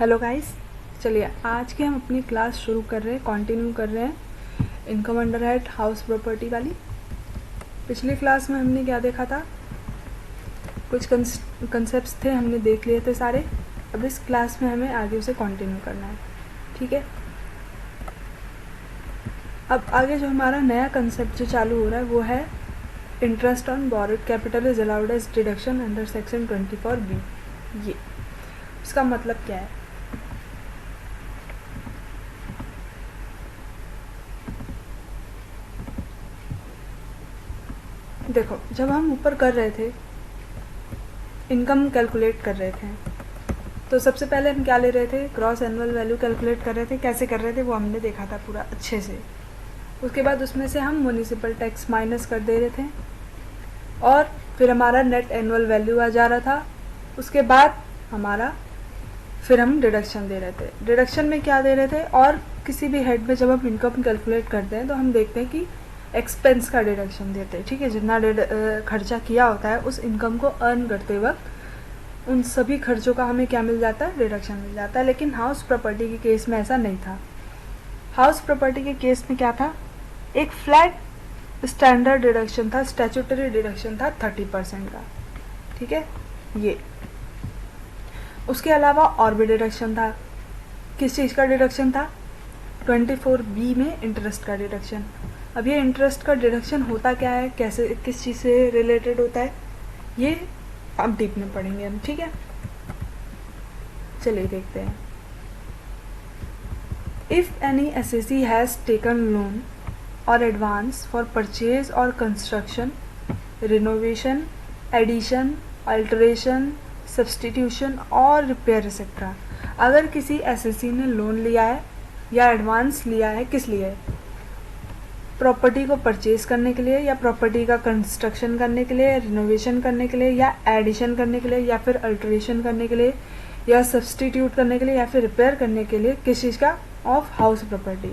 Hello guys, चलिए आज की हम अपनी क्लास शुरू कर रहे हैं, कंटिन्यू कर रहे हैं income under head house property वाली। पिछली क्लास में हमने क्या देखा था, कुछ कंसेप्ट्स थे हमने देख लिए थे सारे। अब इस क्लास में हमें आगे उसे कंटिन्यू करना है, ठीक है। अब आगे जो हमारा नया कंसेप्ट जो चालू हो रहा है वो है interest on borrowed capital is allowed as deduction under section 24B। ये इसका मतलब क्या है? देखो, जब हम ऊपर कर रहे थे इनकम कैलकुलेट कर रहे थे तो सबसे पहले हम क्या ले रहे थे, क्रॉस एनुअल वैल्यू कैलकुलेट कर रहे थे। कैसे कर रहे थे वो हमने देखा था पूरा अच्छे से। उसके बाद उसमें से हम म्युनिसिपल टैक्स माइनस कर दे रहे थे और फिर हमारा नेट एनुअल वैल्यू आ जा रहा था। उसके बाद हमारा फिर हम डिडक्शन दे रहे थे। डिडक्शन में क्या दे रहे थे, और किसी भी हेड में जब हम इनकम कैलकुलेट करते हैं तो हम देखते हैं कि एक्सपेंस का डिडक्शन देते हैं, ठीक है। जितना खर्चा किया होता है उस इनकम को अर्न करते वक्त उन सभी खर्चों का हमें क्या मिल जाता है, डिडक्शन मिल जाता है। लेकिन हाउस प्रॉपर्टी के केस में ऐसा नहीं था। हाउस प्रॉपर्टी के केस में क्या था, एक फ्लैट स्टैंडर्ड डिडक्शन था, स्टैट्यूटरी डिडक्शन था 30% का, ठीक है। ये उसके अलावा और भी डिडक्शन था। किस चीज़ का डिडक्शन था? 24B में इंटरेस्ट का डिडक्शन। अब ये इंटरेस्ट का डिडक्शन होता क्या है, कैसे, किस चीज़ से रिलेटेड होता है, ये अब डीप में पढ़ेंगे हम, ठीक है। चलिए देखते हैं। If any assessee has taken loan और एडवांस फॉर परचेज और construction, renovation, addition, alteration, substitution और रिपेयर एक्सेट्रा। अगर किसी एसएसी ने लोन लिया है या एडवांस लिया है, किस लिए? प्रॉपर्टी को परचेज करने के लिए, या प्रॉपर्टी का कंस्ट्रक्शन करने के लिए, रिनोवेशन करने के लिए, या एडिशन करने के लिए, या फिर अल्टरेशन करने के लिए, या सब्सटीट्यूट करने के लिए, या फिर रिपेयर करने के लिए। किस चीज़ का? ऑफ हाउस प्रॉपर्टी,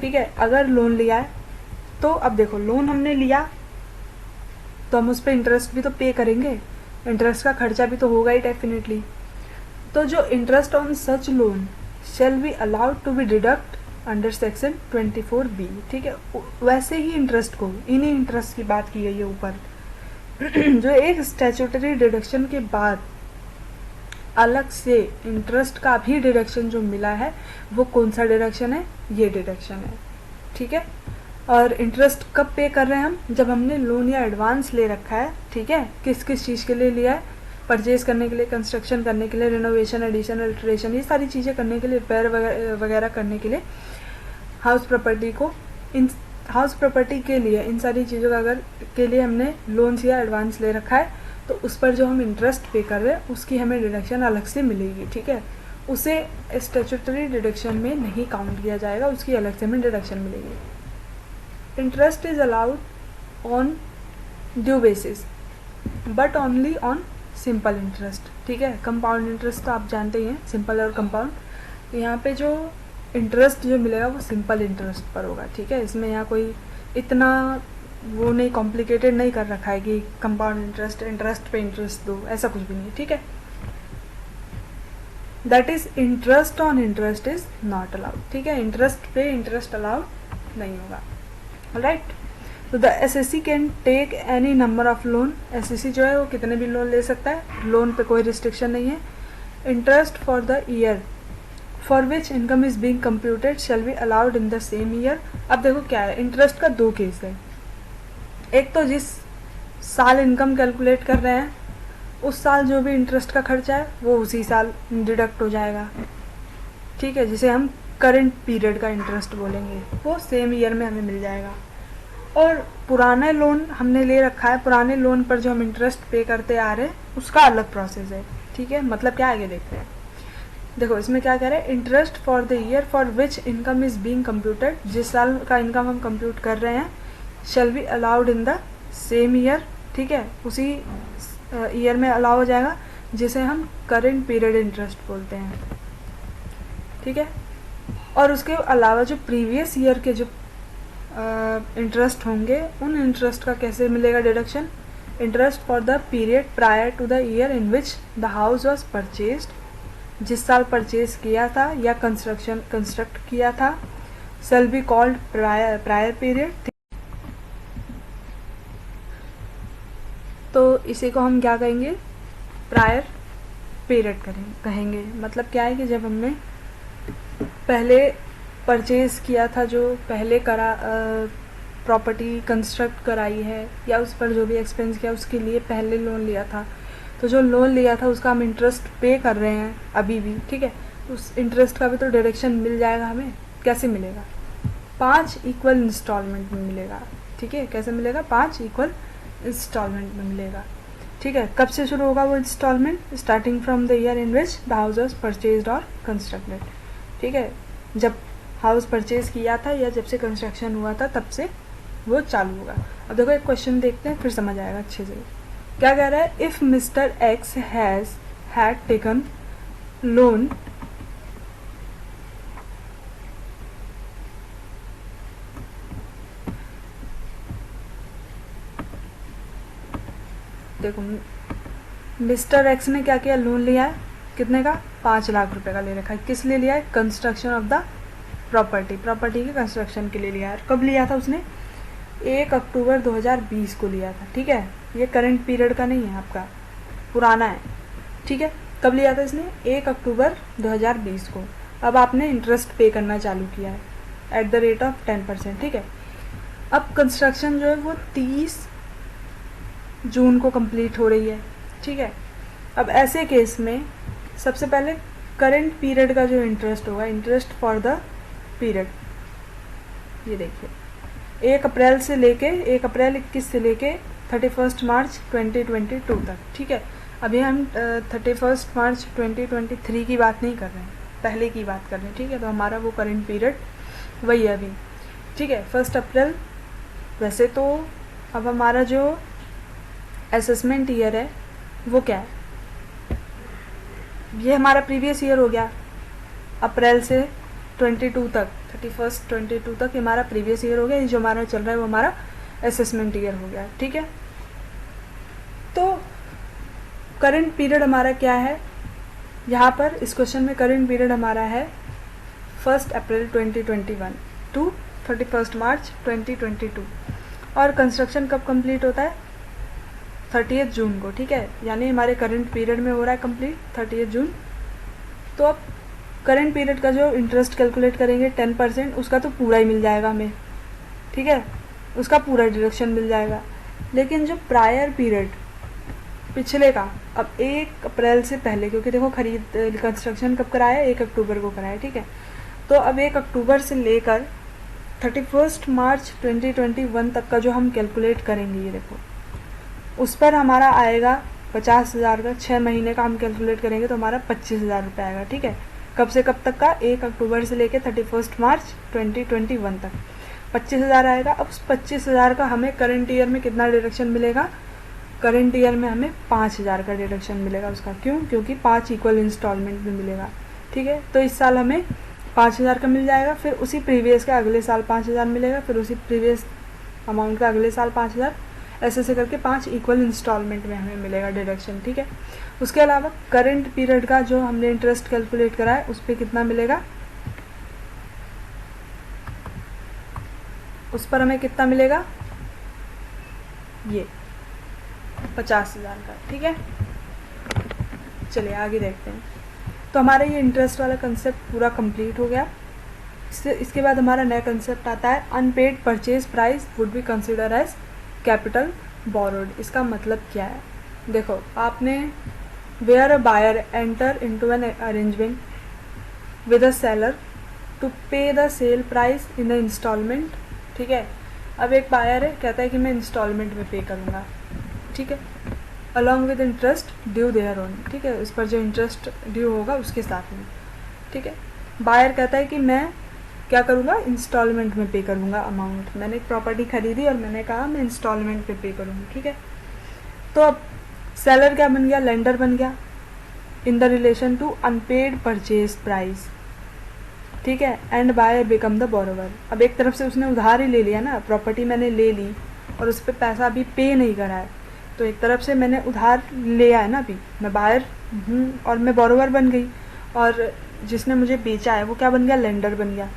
ठीक है। अगर लोन लिया है तो अब देखो, लोन हमने लिया तो हम उस पर इंटरेस्ट भी तो पे करेंगे, इंटरेस्ट का खर्चा भी तो होगा ही डेफिनेटली। तो जो interest on such loan shall be allowed to be deduct under section 24B, ठीक है। वैसे ही इंटरेस्ट को, इन्हीं इंटरेस्ट की बात की गई है ऊपर जो एक स्टैट्यूटरी डिडक्शन के बाद अलग से इंटरेस्ट का भी डिडक्शन जो मिला है वो कौन सा डिडक्शन है? ये डिडक्शन है, ठीक है। और इंटरेस्ट कब पे कर रहे हैं हम? जब हमने लोन या एडवांस ले रखा है, ठीक है। किस किस चीज़ के लिए लिया है? परचेज करने के लिए, कंस्ट्रक्शन करने के लिए, रिनोवेशन, एडिशन, अल्टरेशन, ये सारी चीज़ें करने के लिए, रिपेयर वगैरह करने के लिए हाउस प्रॉपर्टी को, इन हाउस प्रॉपर्टी के लिए इन सारी चीज़ों का अगर के लिए हमने लोन्स या एडवांस ले रखा है तो उस पर जो हम इंटरेस्ट पे कर रहे हैं उसकी हमें डिडक्शन अलग से मिलेगी, ठीक है। उसे स्टैट्यूटरी डिडक्शन में नहीं काउंट किया जाएगा, उसकी अलग से हमें डिडक्शन मिलेगी। Interest is allowed on due basis but only on simple interest, ठीक है। कंपाउंड इंटरेस्ट तो आप जानते ही हैं, सिंपल और कंपाउंड। यहाँ पे जो इंटरेस्ट जो मिलेगा वो सिंपल इंटरेस्ट पर होगा, ठीक है। इसमें यहाँ कोई इतना वो नहीं, कॉम्प्लिकेटेड नहीं कर रखा है कि कंपाउंड इंटरेस्ट, इंटरेस्ट पे इंटरेस्ट दो, ऐसा कुछ भी नहीं, ठीक है। That is interest on interest is not allowed, ठीक है। इंटरेस्ट पे इंटरेस्ट अलाउड नहीं होगा, राइट। तो the assessee can take any number of loan. Assessee जो है वो कितने भी लोन ले सकता है, लोन पे कोई रिस्ट्रिक्शन नहीं है। Interest for the year for which income is being computed shell be allowed in the same year. अब देखो क्या है, इंटरेस्ट का दो केस है। एक तो जिस साल इनकम कैलकुलेट कर रहे हैं उस साल जो भी इंटरेस्ट का खर्चा है वो उसी साल डिडक्ट हो जाएगा, ठीक है, जिसे हम करंट पीरियड का इंटरेस्ट बोलेंगे, वो सेम ईयर में हमें मिल जाएगा। और पुराने लोन हमने ले रखा है, पुराने लोन पर जो हम इंटरेस्ट पे करते आ रहे हैं उसका अलग प्रोसेस है, ठीक है। मतलब क्या, आगे देखते हैं। देखो इसमें क्या कह रहे हैं, interest for the year for which income is being computed, जिस साल का इनकम हम कंप्यूट कर रहे हैं, shell be allowed in the same year, ठीक है, उसी ईयर में अलाउ हो जाएगा, जिसे हम करेंट पीरियड इंटरेस्ट बोलते हैं, ठीक है। और उसके अलावा जो प्रीवियस ईयर के जो इंटरेस्ट होंगे उन इंटरेस्ट का कैसे मिलेगा deduction? Interest for the period prior to the year in which the house was purchased जिस साल परचेज किया था या कंस्ट्रक्ट किया था, shall be called prior period. तो इसी को हम क्या कहेंगे, प्रायर पीरियड कहेंगे। मतलब क्या है कि जब हमने पहले परचेज किया था, जो पहले प्रॉपर्टी कंस्ट्रक्ट कराई है या उस पर जो भी एक्सपेंस किया उसके लिए पहले लोन लिया था, तो जो लोन लिया था उसका हम इंटरेस्ट पे कर रहे हैं अभी भी, ठीक है। उस इंटरेस्ट का भी तो डिडक्शन मिल जाएगा हमें। कैसे मिलेगा, 5 इक्वल इंस्टॉलमेंट में मिलेगा, ठीक है। कैसे मिलेगा, 5 इक्वल इंस्टॉलमेंट में मिलेगा, ठीक है। कब से शुरू होगा वो installment, starting from the year in which the house was purchased और कंस्ट्रक्टेड, ठीक है। जब हाउस परचेज किया था या जब से कंस्ट्रक्शन हुआ था तब से वो चालू होगा। अब देखो एक क्वेश्चन देखते हैं, फिर समझ आएगा अच्छे से। क्या कह रहा है, if mister x had taken loan देखो मिस्टर एक्स ने क्या किया, लोन लिया है, कितने का, 5 लाख रुपए का ले रखा है। किस लिए लिया है, कंस्ट्रक्शन ऑफ द प्रॉपर्टी के कंस्ट्रक्शन के लिए लिया है। कब लिया था उसने, 1 अक्टूबर 2020 को लिया था, ठीक है। ये करंट पीरियड का नहीं है, आपका पुराना है, ठीक है। कब लिया था इसने, 1 अक्टूबर 2020 को। अब आपने इंटरेस्ट पे करना चालू किया है एट द रेट ऑफ 10%, ठीक है। अब कंस्ट्रक्शन जो है वो 30 जून को कंप्लीट हो रही है, ठीक है। अब ऐसे केस में सबसे पहले करंट पीरियड का जो इंटरेस्ट होगा, इंटरेस्ट फॉर द पीरियड, ये देखिए 1 अप्रैल से लेके 1 अप्रैल 21 से लेके 31 मार्च 2022 तक, ठीक है। अभी हम 31 मार्च 2023 की बात नहीं कर रहे हैं, पहले की बात कर रहे हैं, ठीक है। तो हमारा वो करंट पीरियड वही है अभी, ठीक है। 1 अप्रैल वैसे तो अब हमारा जो असेसमेंट ईयर है वो क्या है, ये हमारा प्रीवियस ईयर हो गया। अप्रैल से 22 तक 31 तक हमारा प्रीवियस ईयर हो गया। ये जो हमारा चल रहा है वो हमारा असेसमेंट ईयर हो गया, ठीक है। तो करंट पीरियड हमारा क्या है, यहाँ पर इस क्वेश्चन में करंट पीरियड हमारा है 1 अप्रैल 2021 टू 31 मार्च 2022। और कंस्ट्रक्शन कब कंप्लीट होता है, 30 जून को, ठीक है। यानी हमारे करंट पीरियड में हो रहा है कंप्लीट 30 जून। तो अब करंट पीरियड का जो इंटरेस्ट कैलकुलेट करेंगे 10%, उसका तो पूरा ही मिल जाएगा हमें, ठीक है, उसका पूरा डिडक्शन मिल जाएगा। लेकिन जो प्रायर पीरियड पिछले का, अब 1 अप्रैल से पहले, क्योंकि देखो कंस्ट्रक्शन कब कराया है, 1 अक्टूबर को कराया, ठीक है। तो अब 1 अक्टूबर से लेकर 31 मार्च 2021 तक का जो हम कैलकुलेट करेंगे, ये देखो उस पर हमारा आएगा 50,000 का। 6 महीने का हम कैलकुलेट करेंगे तो हमारा 25,000 रुपये आएगा, ठीक है। कब से कब तक का, 1 अक्टूबर से लेकर 31 मार्च 2021 तक 25,000 आएगा। अब उस 25,000 का हमें करंट ईयर में कितना डिडक्शन मिलेगा, करंट ईयर में हमें 5,000 का डिडक्शन मिलेगा उसका। क्यों, क्योंकि 5 इक्वल इंस्टॉलमेंट में मिलेगा, ठीक है। तो इस साल हमें 5,000 का मिल जाएगा, फिर उसी प्रीवियस का अगले साल 5,000 मिलेगा, फिर उसी प्रीवियस अमाउंट का अगले साल 5,000, ऐसे करके 5 इक्वल इंस्टॉलमेंट में हमें मिलेगा डिडक्शन, ठीक है। उसके अलावा करंट पीरियड का जो हमने इंटरेस्ट कैलकुलेट करा है उस पर कितना मिलेगा, उस पर हमें कितना मिलेगा, ये 50,000 का, ठीक है। चलिए आगे देखते हैं। तो हमारा ये इंटरेस्ट वाला कंसेप्ट पूरा कंप्लीट हो गया। इसके बाद हमारा नया कंसेप्ट आता है unpaid purchase price would be consider as capital borrowed. इसका मतलब क्या है, देखो आपने where a buyer enter into an arrangement with a seller to pay the sale price in the instalment, ठीक है। अब एक बायर है, कहता है कि मैं इंस्टॉलमेंट में पे करूँगा, ठीक है, along with interest due thereon, ठीक है। इस पर जो इंटरेस्ट ड्यू होगा उसके साथ में, ठीक है। बायर कहता है कि मैं क्या करूँगा, इंस्टॉलमेंट में पे करूँगा अमाउंट। मैंने एक प्रॉपर्टी खरीदी और मैंने कहा मैं इंस्टॉलमेंट पे करूँगी, ठीक है। तो अब सेलर क्या बन गया, लेंडर बन गया in the relation to unpaid purchase price, ठीक है। And buyer become the borrower. अब एक तरफ से उसने उधार ही ले लिया ना, प्रॉपर्टी मैंने ले ली और उस पर पैसा अभी पे नहीं करा है, तो एक तरफ से मैंने उधार लिया है ना, अभी मैं बायर हूँ और मैं बोरोवर बन गई। और जिसने मुझे बेचा है वो क्या बन गया, लेंडर बन गया।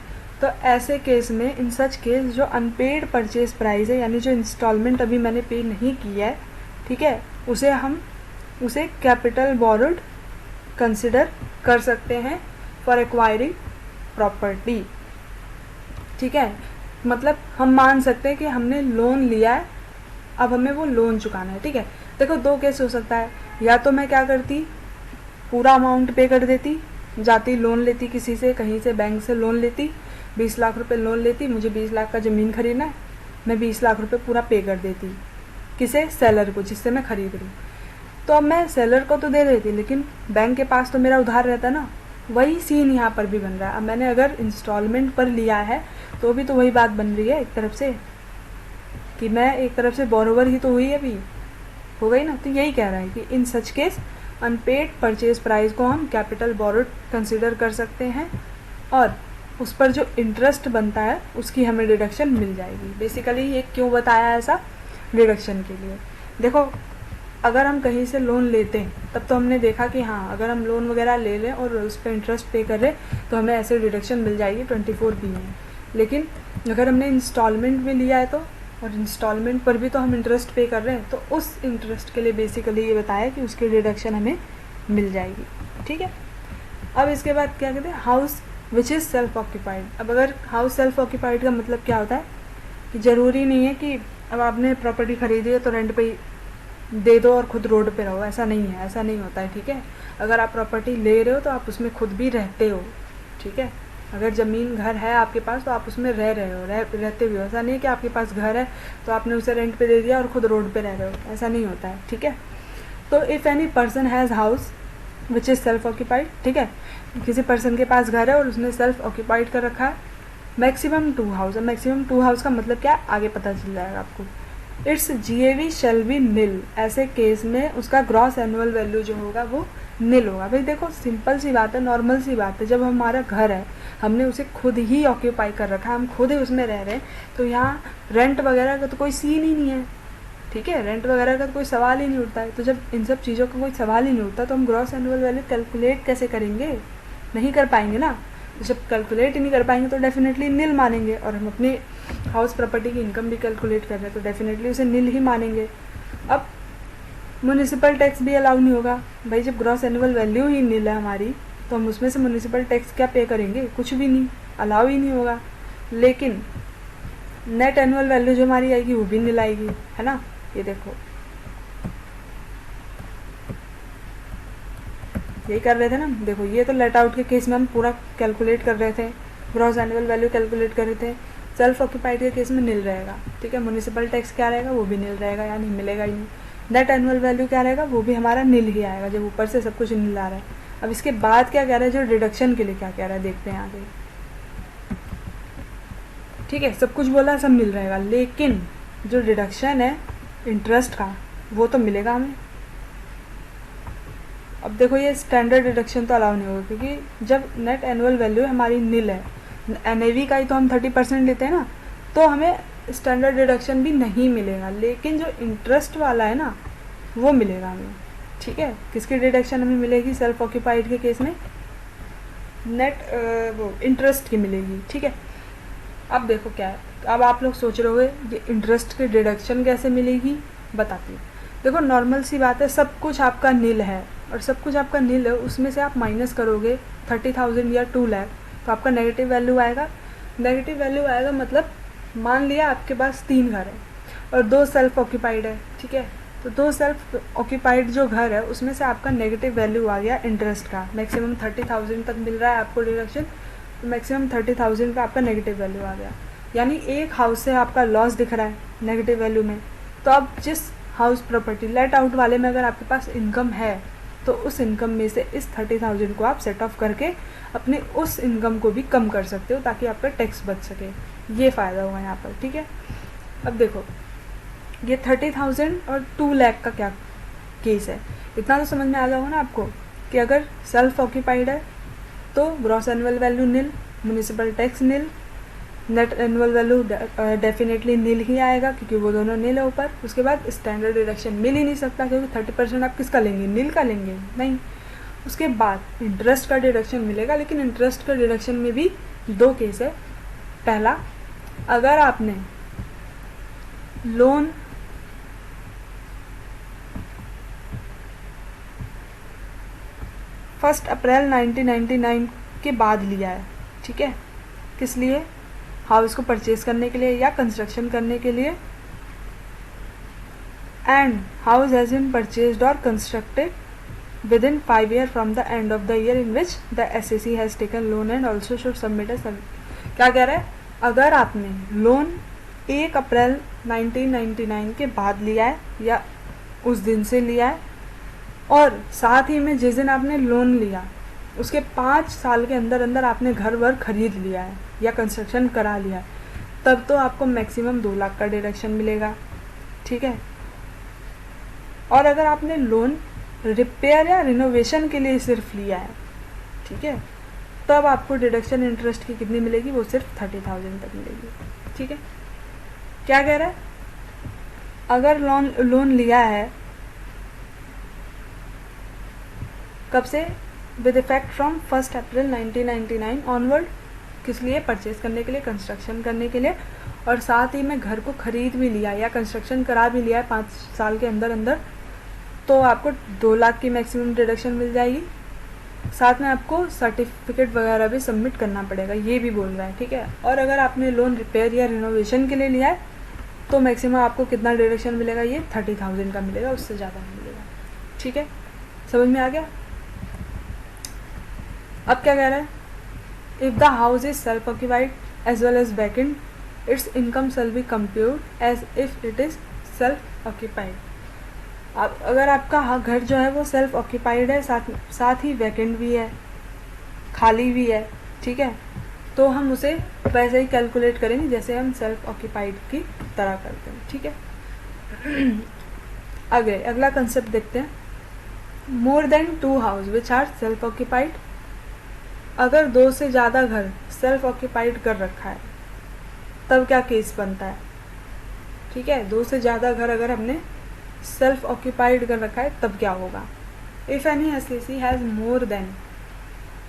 तो ऐसे केस में, इन सच केस, जो अनपेड परचेज प्राइस है यानी जो इंस्टॉलमेंट अभी मैंने पे नहीं किया है, ठीक है, उसे कैपिटल बोरोड कंसिडर कर सकते हैं फॉर एक्वायरिंग प्रॉपर्टी। ठीक है, मतलब हम मान सकते हैं कि हमने लोन लिया है, अब हमें वो लोन चुकाना है। ठीक है, देखो दो केस हो सकता है, या तो मैं क्या करती, पूरा अमाउंट पे कर देती, जाती लोन लेती किसी से, कहीं से बैंक से लोन लेती, 20 लाख रुपए लोन लेती, मुझे 20 लाख का ज़मीन खरीदना है, मैं 20 लाख रुपए पूरा पे कर देती किसे, सेलर को जिससे मैं खरीद रही। तो अब मैं सेलर को तो दे देती, लेकिन बैंक के पास तो मेरा उधार रहता ना। वही सीन यहाँ पर भी बन रहा है। अब मैंने अगर इंस्टॉलमेंट पर लिया है तो भी तो वही बात बन रही है एक तरफ से, कि मैं एक तरफ से बोरोवर ही तो हुई है, अभी हो गई ना। तो यही कह रहा है कि in such case unpaid purchase price को हम कैपिटल बोरोड कंसिडर कर सकते हैं और उस पर जो इंटरेस्ट बनता है उसकी हमें डिडक्शन मिल जाएगी। बेसिकली ये क्यों बताया ऐसा, डिडक्शन के लिए। देखो अगर हम कहीं से लोन लेते हैं तब तो हमने देखा कि हाँ, अगर हम लोन वगैरह ले लें और उस पर इंटरेस्ट पे कर रहे तो हमें ऐसे डिडक्शन मिल जाएगी 24B में। लेकिन अगर हमने इंस्टॉलमेंट में लिया है तो, और इंस्टॉलमेंट पर भी तो हम इंटरेस्ट पे कर रहे हैं, तो उस इंटरेस्ट के लिए बेसिकली ये बताया कि उसकी डिडक्शन हमें मिल जाएगी। ठीक है, अब इसके बाद क्या कहते हैं, house which is self occupied. अब अगर हाउस सेल्फ ऑक्यूपाइड का मतलब क्या होता है कि ज़रूरी नहीं है कि अब आपने प्रॉपर्टी खरीदी है तो रेंट पे दे दो और खुद रोड पे रहो, ऐसा नहीं है, ऐसा नहीं होता है। ठीक है, अगर आप प्रॉपर्टी ले रहे हो तो आप उसमें खुद भी रहते हो। ठीक है, अगर ज़मीन घर है आपके पास तो आप उसमें रह रहे हो, रहते हुए। ऐसा नहीं है कि आपके पास घर है तो आपने उसे रेंट पे दे दिया और खुद रोड पे रह रहे हो, ऐसा नहीं होता है। ठीक है, तो if any person has house which is self occupied, ठीक है, किसी पर्सन के पास घर है और उसने सेल्फ ऑक्यूपाइड कर रखा है, मैक्सिमम 2 हाउस। मैक्सिमम 2 हाउस का मतलब क्या, आगे पता चल जाएगा आपको। इट्स GAV शैल बी निल। ऐसे केस में उसका ग्रॉस एनुअल वैल्यू जो होगा वो निल होगा। भाई देखो सिंपल सी बात है, नॉर्मल सी बात है, जब हमारा घर है, हमने उसे खुद ही ऑक्यूपाई कर रखा है, हम खुद ही उसमें रह रहे हैं, तो यहाँ रेंट वगैरह का तो कोई सीन ही नहीं है। ठीक है, रेंट वगैरह का तो कोई सवाल ही नहीं उठता है। तो जब इन सब चीज़ों का कोई सवाल ही नहीं उठता तो हम ग्रॉस एनुअल वैल्यू कैलकुलेट कैसे करेंगे, नहीं कर पाएंगे ना। तो जब कैलकुलेट ही नहीं कर पाएंगे तो डेफिनेटली निल मानेंगे, और हम अपनी हाउस प्रॉपर्टी की इनकम भी कैलकुलेट कर रहे हैं तो डेफिनेटली उसे निल ही मानेंगे। अब म्यूनिसिपल टैक्स भी अलाउ नहीं होगा। भाई जब ग्रॉस एनुअल वैल्यू ही निल है हमारी तो हम उसमें से म्यूनिसिपल टैक्स क्या पे करेंगे, कुछ भी नहीं, अलाउ ही नहीं होगा। लेकिन नेट एनुअल वैल्यू जो हमारी आएगी वो भी निल आएगी, है ना। ये देखो यही कर रहे थे ना, देखो ये तो लेट आउट के केस में हम पूरा कैलकुलेट कर रहे थे, ग्रॉस एनुअल वैल्यू कैलकुलेट कर रहे थे। सेल्फ ऑक्यूपाइड के केस में निल रहेगा। ठीक है, म्यूनिसिपल टैक्स क्या रहेगा, वो भी निल रहेगा, यानी मिलेगा ही नहीं। नेट एनुअल वैल्यू क्या रहेगा, वो भी हमारा निल ही आएगा, जब ऊपर से सब कुछ निल आ रहा है। अब इसके बाद क्या कह रहा है, जो डिडक्शन के लिए क्या कह रहा है देखते हैं आगे। ठीक है, सब कुछ बोला, सब मिल रहेगा, लेकिन जो डिडक्शन है इंटरेस्ट का वो तो मिलेगा हमें। अब देखो ये स्टैंडर्ड डिडक्शन तो अलाउ नहीं होगा, क्योंकि जब नेट एनुअल वैल्यू हमारी निल है, NAV का ही तो हम 30% लेते हैं ना, तो हमें स्टैंडर्ड डिडक्शन भी नहीं मिलेगा, लेकिन जो इंटरेस्ट वाला है ना वो मिलेगा हमें। ठीक है, किसकी डिडक्शन हमें मिलेगी, सेल्फ ऑक्यूपाइड के केस में नेट वो इंटरेस्ट की मिलेगी। ठीक है, अब देखो क्या है, अब आप लोग सोच रहे होंगे ये इंटरेस्ट की डिडक्शन कैसे मिलेगी, बताती हूँ। देखो नॉर्मल सी बात है, सब कुछ आपका नील है और सब कुछ आपका नील है, उसमें से आप माइनस करोगे 30,000 या 2 लाख तो आपका नेगेटिव वैल्यू आएगा। नेगेटिव वैल्यू आएगा मतलब मान लिया आपके पास 3 घर है और 2 सेल्फ ऑक्यूपाइड है। ठीक है, तो 2 सेल्फ ऑक्यूपाइड जो घर है उसमें से आपका नेगेटिव वैल्यू आ गया इंटरेस्ट का। मैक्सिमम 30,000 तक मिल रहा है आपको डिडक्शन, तो मैक्सिमम 30,000 का आपका नेगेटिव वैल्यू आ गया, यानी एक हाउस से आपका लॉस दिख रहा है नेगेटिव वैल्यू में। तो अब जिस हाउस प्रॉपर्टी लेट आउट वाले में अगर आपके पास इनकम है तो उस इनकम में से इस 30,000 को आप सेट ऑफ करके अपने उस इनकम को भी कम कर सकते हो ताकि आपका टैक्स बच सके। ये फ़ायदा होगा यहाँ पर। ठीक है, अब देखो ये 30,000 और 2 लाख का क्या केस है, इतना तो समझ में आ जाओगा ना आपको कि अगर सेल्फ ऑक्यूपाइड है तो ग्रॉस एनुअल वैल्यू निल, म्यूनिसिपल टैक्स निल, नेट एनुअल वैल्यू डेफिनेटली नील ही आएगा क्योंकि वो दोनों नील है ऊपर। उसके बाद स्टैंडर्ड डिडक्शन मिल ही नहीं सकता क्योंकि 30% आप किसका लेंगे, नील का लेंगे नहीं। उसके बाद इंटरेस्ट का डिडक्शन मिलेगा, लेकिन इंटरेस्ट का डिडक्शन में भी दो केस है। पहला, अगर आपने लोन फर्स्ट अप्रैल 1999 के बाद लिया है, ठीक है, किस लिए, हाउस को परचेज करने के लिए या कंस्ट्रक्शन करने के लिए, and house has been purchased और constructed within 5 years from the end of the year in which the SAC has taken loan and also should submit a क्या कह रहा है, अगर आपने लोन 1 अप्रैल 1999 के बाद लिया है या उस दिन से लिया है, और साथ ही में जिस दिन आपने लोन लिया उसके 5 साल के अंदर अंदर आपने घर वर खरीद लिया है या कंस्ट्रक्शन करा लिया है, तब तो आपको मैक्सिमम 2 लाख का डिडक्शन मिलेगा, ठीक है। और अगर आपने लोन रिपेयर या रिनोवेशन के लिए सिर्फ लिया है, ठीक है, तब आपको डिडक्शन इंटरेस्ट की कितनी मिलेगी, वो सिर्फ 30,000 तक मिलेगी, ठीक है। क्या कह रहा है, अगर लोन लिया है कब से, with effect from 1 April 1999 onward, किस लिए, परचेज करने के लिए, कंस्ट्रक्शन करने के लिए, और साथ ही में घर को खरीद भी लिया या कंस्ट्रक्शन करा भी लिया है 5 साल के अंदर अंदर, तो आपको 2 लाख की मैक्सिमम डिडक्शन मिल जाएगी। साथ में आपको सर्टिफिकेट वगैरह भी सबमिट करना पड़ेगा, ये भी बोल रहा है, ठीक है। और अगर आपने लोन रिपेयर या रिनोवेशन के लिए लिया है तो मैक्सिमम आपको कितना डिडक्शन मिलेगा, ये 30,000 का मिलेगा, उससे ज़्यादा नहीं मिलेगा, ठीक है। समझ में आ गया। अब क्या कह रहा है, if the house is self occupied as well as vacant, its income shall be compute as if it is self occupied. अगर आपका घर जो है वो सेल्फ ऑक्यूपाइड है, साथ ही वैकेंट भी है, खाली भी है, ठीक है, तो हम उसे वैसे ही कैलकुलेट करेंगे जैसे हम सेल्फ ऑक्यूपाइड की तरह करते हैं, ठीक है। आगे अगला कंसेप्ट देखते हैं, more than 2 house which are self occupied. अगर 2 से ज़्यादा घर सेल्फ ऑक्यूपाइड कर रखा है तब क्या केस बनता है, ठीक है। 2 से ज़्यादा घर अगर हमने सेल्फ ऑक्यूपाइड कर रखा है तब क्या होगा, if any assessee has more than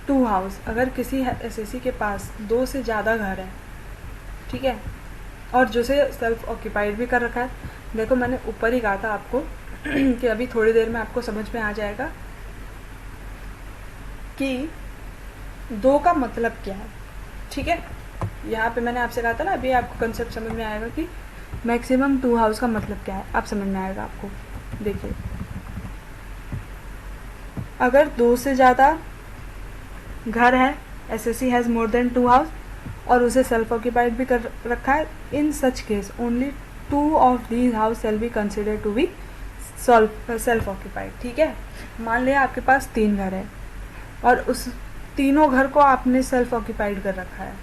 2 house, अगर किसी एसएसी के पास 2 से ज़्यादा घर है, ठीक है, और जो से सेल्फ ऑक्यूपाइड भी कर रखा है। देखो मैंने ऊपर ही कहा था आपको कि अभी थोड़ी देर में आपको समझ में आ जाएगा कि 2 का मतलब क्या है, ठीक है। यहाँ पे मैंने आपसे कहा था ना, अभी आपको कंसेप्ट समझ में आएगा कि मैक्सिमम 2 हाउस का मतलब क्या है, आप समझ में आएगा आपको। देखिए अगर 2 से ज़्यादा घर है, assessee has more than 2 house, और उसे सेल्फ ऑक्यूपाइड भी कर रखा है, in such case only 2 of these house shall be consider to be self occupied, ठीक है। मान लिया आपके पास 3 घर है और उस तीनों घर को आपने सेल्फ ऑक्यूपाइड कर रखा है,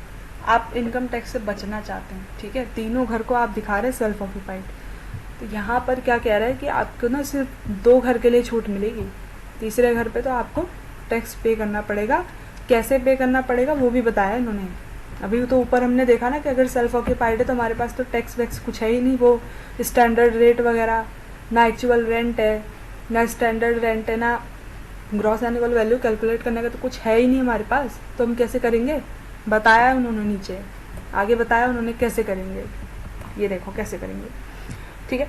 आप इनकम टैक्स से बचना चाहते हैं, ठीक है, तीनों घर को आप दिखा रहे हैं सेल्फ ऑक्यूपाइड। तो यहाँ पर क्या कह रहा है कि आपको ना सिर्फ 2 घर के लिए छूट मिलेगी, तीसरे घर पे तो आपको टैक्स पे करना पड़ेगा। कैसे पे करना पड़ेगा वो भी बताया इन्होंने। अभी तो ऊपर हमने देखा ना कि अगर सेल्फ ऑक्यूपाइड है तो हमारे पास तो टैक्स वैक्स कुछ है ही नहीं, वो स्टैंडर्ड रेट वगैरह, ना एक्चुअल रेंट है, ना स्टैंडर्ड रेंट है, ना ग्रॉस एनुअल वैल्यू कैलकुलेट करने का तो कुछ है ही नहीं हमारे पास, तो हम कैसे करेंगे, बताया है उन्होंने नीचे, आगे बताया उन्होंने कैसे करेंगे, ये देखो कैसे करेंगे, ठीक है।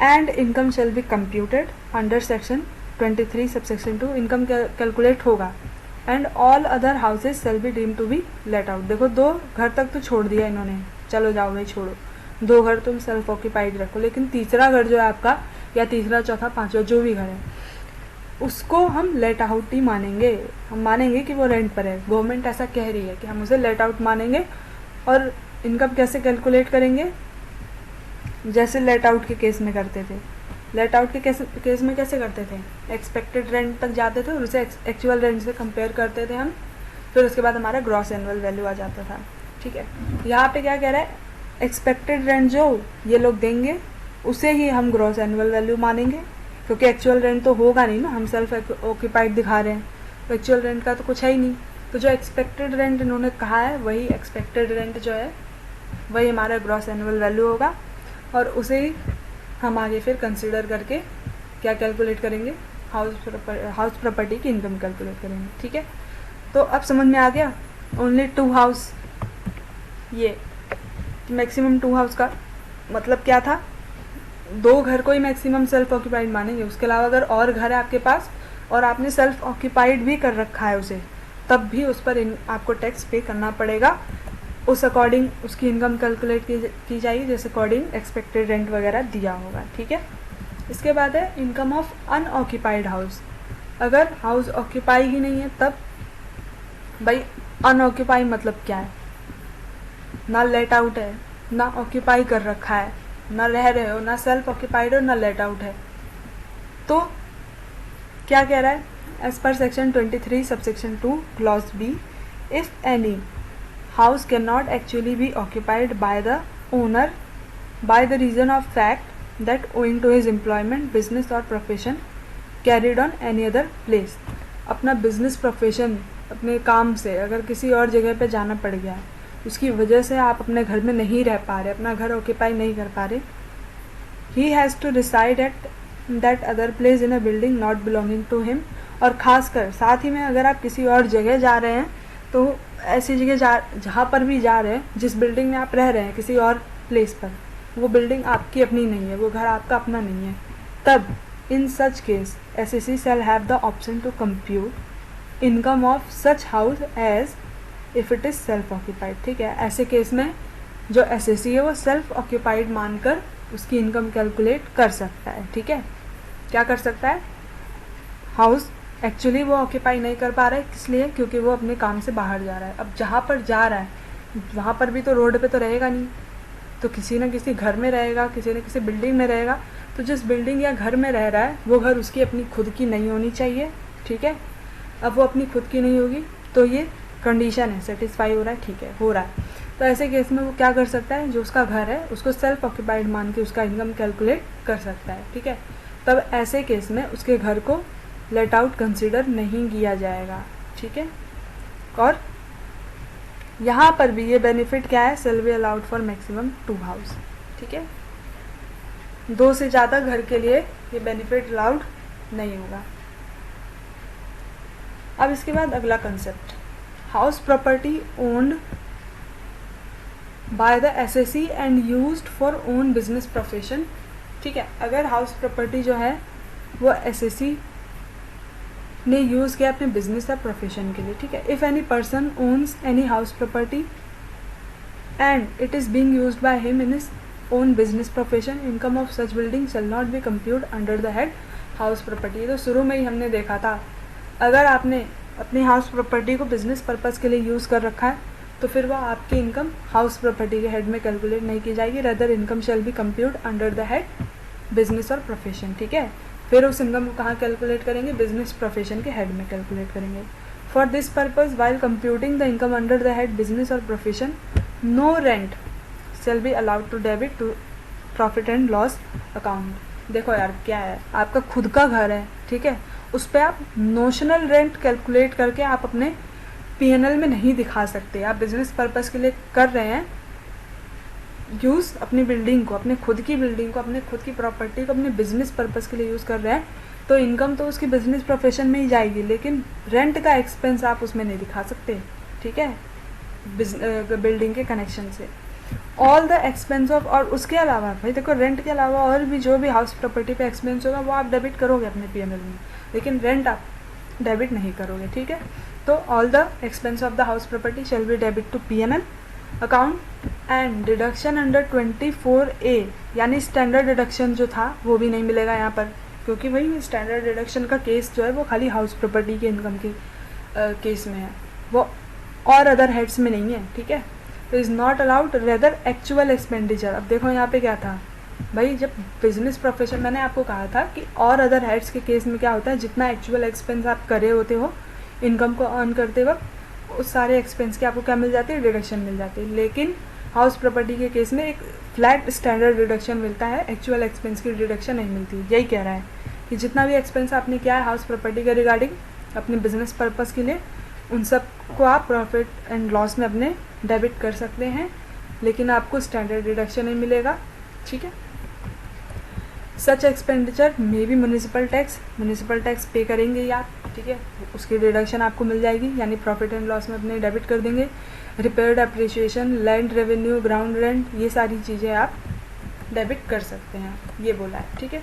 And income shall be computed under section 23 subsection 2, income calculate होगा, and all other houses shall be deem to be let out. देखो 2 घर तक तो छोड़ दिया इन्होंने, चलो जाओ भाई छोड़ो, 2 घर तुम सेल्फ ऑक्यूपाइड रखो, लेकिन तीसरा घर जो है आपका, या तीसरा चौथा पांचवा जो भी घर है, उसको हम लेट आउट ही मानेंगे। हम मानेंगे कि वो रेंट पर है, गवर्नमेंट ऐसा कह रही है कि हम उसे लेट आउट मानेंगे। और इनकम कैसे कैलकुलेट करेंगे, जैसे लेट आउट के केस में करते थे। लेट आउट के केस में कैसे करते थे, एक्सपेक्टेड रेंट तक जाते थे और उसे एक्चुअल रेंट से कंपेयर करते थे हम, फिर उसके बाद हमारा ग्रॉस एनुअल वैल्यू आ जाता था, ठीक है। यहाँ पे क्या कह रहा है, एक्सपेक्टेड रेंट जो ये लोग देंगे उसे ही हम ग्रॉस एनुअल वैल्यू मानेंगे, क्योंकि एक्चुअल रेंट तो होगा नहीं ना, हम सेल्फ ऑक्यूपाइड दिखा रहे हैं, तो एक्चुअल रेंट का तो कुछ है ही नहीं। तो जो एक्सपेक्टेड रेंट इन्होंने कहा है वही एक्सपेक्टेड रेंट जो है वही हमारा ग्रॉस एनुअल वैल्यू होगा, और उसे ही हम आगे फिर कंसिडर करके क्या कैलकुलेट करेंगे, हाउस प्रॉपर्टी की इनकम कैलकुलेट करेंगे। ठीक है, तो अब समझ में आ गया। ओनली 2 हाउस, ये मैक्सिमम 2 हाउस का मतलब क्या था, 2 घर को ही मैक्सिमम सेल्फ ऑक्यूपाइड मानेंगे। उसके अलावा अगर और घर है आपके पास और आपने सेल्फ ऑक्यूपाइड भी कर रखा है उसे, तब भी उस पर आपको टैक्स पे करना पड़ेगा। उस अकॉर्डिंग उसकी इनकम कैलकुलेट की जाएगी, जैसे अकॉर्डिंग एक्सपेक्टेड रेंट वगैरह दिया होगा। ठीक है, इसके बाद है इनकम ऑफ अनऑक्यूपाइड हाउस। अगर हाउस ऑक्यूपाई ही नहीं है तब, भाई अनऑक्यूपाई मतलब क्या है, ना लेट आउट है, ना ऑक्यूपाई कर रखा है, ना रह रहे हो, ना सेल्फ ऑक्यूपाइड हो, ना लेट आउट है। तो क्या कह रहा है, as per section 23 subsection 2 clause B, if any house cannot actually be occupied by the owner by the reason of fact that owing to his employment, business or profession carried on any other place। अपना business profession, अपने काम से अगर किसी और जगह पे जाना पड़ गया है, उसकी वजह से आप अपने घर में नहीं रह पा रहे, अपना घर ऑक्यूपाई नहीं कर पा रहे, he has to reside at that other place in a building not belonging to him। और खासकर साथ ही में अगर आप किसी और जगह जा रहे हैं तो ऐसी जगह जहाँ पर भी जा रहे हैं, जिस बिल्डिंग में आप रह रहे हैं किसी और प्लेस पर, वो बिल्डिंग आपकी अपनी नहीं है, वो घर आपका अपना नहीं है, तब in such case SSC shall have the option to compute income of such house as if it is self occupied। ठीक है, ऐसे केस में जो SSC है वो सेल्फ ऑक्यूपाइड मानकर उसकी इनकम कैलकुलेट कर सकता है। ठीक है, क्या कर सकता है, हाउस एक्चुअली वो ऑक्यूपाई नहीं कर पा रहा है, इसलिए क्योंकि वो अपने काम से बाहर जा रहा है। अब जहाँ पर जा रहा है वहाँ पर भी तो रोड पे तो रहेगा नहीं, तो किसी न किसी घर में रहेगा, किसी न किसी बिल्डिंग में रहेगा। तो जिस बिल्डिंग या घर में रह रहा है वो घर उसकी अपनी खुद की नहीं होनी चाहिए। ठीक है, अब वो अपनी खुद की नहीं होगी तो ये कंडीशन है, सेटिस्फाई हो रहा है, ठीक है, हो रहा है। तो ऐसे केस में वो क्या कर सकता है, जो उसका घर है उसको सेल्फ ऑक्यूपाइड मान के उसका इनकम कैलकुलेट कर सकता है। ठीक है, तब ऐसे केस में उसके घर को लेट आउट कंसिडर नहीं किया जाएगा। ठीक है, और यहाँ पर भी ये बेनिफिट क्या है, shall be allowed for maximum 2 house. ठीक है, 2 से ज़्यादा घर के लिए ये बेनिफिट अलाउड नहीं होगा। अब इसके बाद अगला concept, house property owned by the SSC and used for own business profession. ठीक है, अगर हाउस प्रॉपर्टी जो है वो SSC ने यूज़ किया अपने बिजनेस या प्रोफेशन के लिए। ठीक है, if any person owns any house property and it is being used by him in his own business profession, income of such building shall not be compute under the head house property. तो शुरू में ही हमने देखा था, अगर आपने अपनी house property को बिजनेस पर्पज़ के लिए यूज़ कर रखा है तो फिर वह आपकी इनकम हाउस प्रॉपर्टी के हेड में कैलकुलेट नहीं की जाएगी, rather income shall be compute under the head business और प्रोफेशन। ठीक है, फिर उस इनकम को कहाँ कैलकुलेट करेंगे, बिजनेस प्रोफेशन के हेड में कैलकुलेट करेंगे। For this purpose while computing the income under the head business और profession, no rent shall be allowed to debit to profit and loss account. देखो यार क्या है, आपका खुद का घर है, ठीक है, उस पर आप नोशनल रेंट कैलकुलेट करके आप अपने P&L में नहीं दिखा सकते। आप बिजनेस पर्पज़ के लिए कर रहे हैं यूज़ अपनी बिल्डिंग को, अपने खुद की बिल्डिंग को, अपने खुद की प्रॉपर्टी को अपने बिजनेस पर्पज़ के लिए यूज़ कर रहे हैं, तो इनकम तो उसकी बिजनेस प्रोफेशन में ही जाएगी, लेकिन रेंट का एक्सपेंस आप उसमें नहीं दिखा सकते। ठीक है, बिल्डिंग के कनेक्शन से ऑल द एक्सपेंस ऑफ, और उसके अलावा भाई देखो रेंट के अलावा और भी जो भी हाउस प्रॉपर्टी पे एक्सपेंस होगा वो आप डेबिट करोगे अपने P&L में, लेकिन रेंट आप डेबिट नहीं करोगे। ठीक है, तो all the expense of the house property shall be debit to P&L account and deduction under 24A, यानी स्टैंडर्ड डिडक्शन जो था वो भी नहीं मिलेगा यहाँ पर, क्योंकि भाई स्टैंडर्ड डिडक्शन का केस जो है वो खाली हाउस प्रॉपर्टी के इनकम के केस में है, वो और अदर हेड्स में नहीं है। ठीक है, तो is not allowed rather actual expenditure. अब देखो यहाँ पे क्या था भाई, जब बिजनेस प्रोफेशन, मैंने आपको कहा था कि और अदर हेड्स के केस में क्या होता है, जितना एक्चुअल एक्सपेंस आप करे होते हो इनकम को अर्न करते वक्त, उस सारे एक्सपेंस की आपको क्या मिल जाती है, डिडक्शन मिल जाती है। लेकिन हाउस प्रॉपर्टी के केस में एक फ्लैट स्टैंडर्ड डिडक्शन मिलता है, एक्चुअल एक्सपेंस की डिडक्शन नहीं मिलती। यही कह रहा है कि जितना भी एक्सपेंस आपने किया है हाउस प्रॉपर्टी के रिगार्डिंग अपने बिजनेस पर्पज़ के लिए, उन सब को आप प्रॉफिट एंड लॉस में अपने डेबिट कर सकते हैं, लेकिन आपको स्टैंडर्ड डिडक्शन नहीं मिलेगा। ठीक है, such expenditure may be municipal tax pay करेंगे ही आप, ठीक है, उसकी डिडक्शन आपको मिल जाएगी, यानी प्रॉफिट एंड लॉस में अपने डेबिट कर देंगे। Repaired appreciation, land revenue, ground rent, ये सारी चीज़ें आप डेबिट कर सकते हैं, ये बोला है, ठीक है।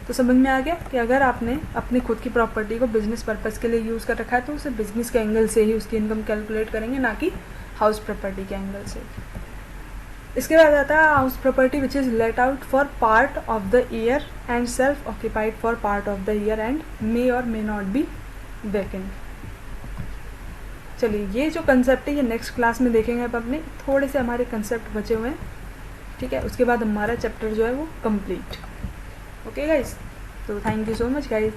तो समझ में आ गया कि अगर आपने अपनी खुद की प्रॉपर्टी को बिजनेस पर्पज़ के लिए यूज़ कर रखा है तो उसे बिजनेस के एंगल से ही उसकी इनकम कैलकुलेट करेंगे, ना कि हाउस प्रॉपर्टी के एंगल से। इसके बाद आता है house property which is let out for part of the year and self occupied for part of the year and मे और मे नॉट बी वैकेंट। चलिए, ये जो कंसेप्ट है ये नेक्स्ट क्लास में देखेंगे। अब अपने थोड़े से हमारे कंसेप्ट बचे हुए हैं, ठीक है, उसके बाद हमारा चैप्टर जो है वो कंप्लीट। ओके गाइज, तो thank you so much guys.